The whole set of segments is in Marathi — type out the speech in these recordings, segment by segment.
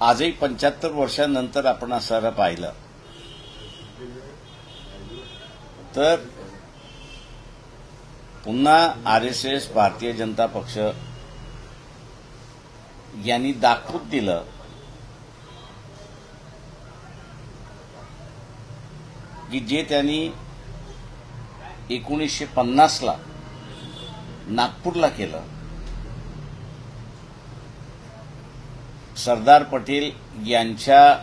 आजही 75 वर्षांनंतर आपण असं पाहिलं तर पुन्हा आरएसएस भारतीय जनता पक्ष यांनी दाखवून दिलं की जे त्यांनी 1950 ला नागपूरला केलं, सरदार पटेल यांच्या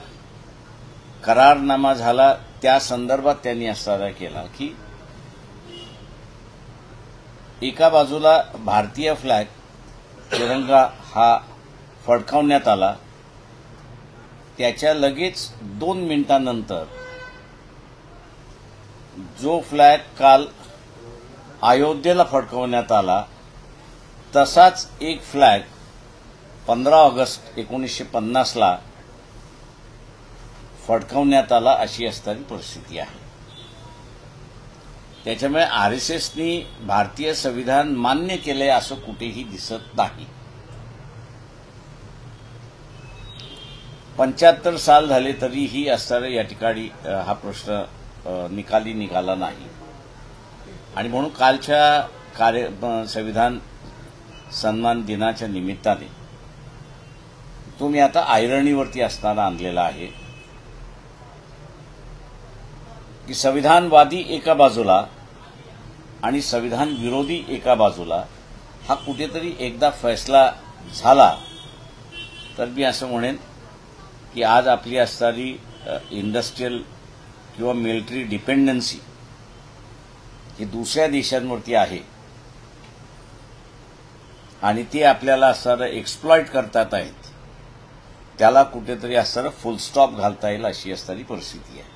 करारनामा झाला त्या संदर्भात त्यांनी असा केला की एका बाजूला भारतीय फ्लॅग तिरंगा हा फडकावण्यात आला, त्याच्या लगेच 2 मिनिटांनंतर जो फ्लॅग काल अयोध्येला फडकवण्यात आला तसाच एक फ्लॅग 15 ऑगस्ट 1950 ला फडकवण्यात आला, अशी असणारी परिस्थिती आहे. त्याच्यामुळे आरएसएसनी भारतीय संविधान मान्य केले असं कुठेही दिसत नाही. 75 साल झाले तरीही असणारे या ठिकाणी हा प्रश्न निकाली निघाला नाही. आणि म्हणून कालच्या संविधान सन्मान दिनाच्या निमित्ताने तो मी आता ऐरणीवरती असताना आणलेला आहे की संविधानवादी एका बाजूला आणि संविधान विरोधी एका बाजूला हा कुठेतरी एकदा फैसला झाला तर मी असं म्हणेन की आज आपली असणारी इंडस्ट्रियल किंवा मिलिटरी डिपेंडन्सी ही दुसऱ्या देशांवरती आहे आणि ती आपल्याला असणारं एक्सप्लॉइट करता येत, त्याला कुठेतरी असणारं फुल स्टॉप घालता येईल अशी असणारी परिस्थिती आहे.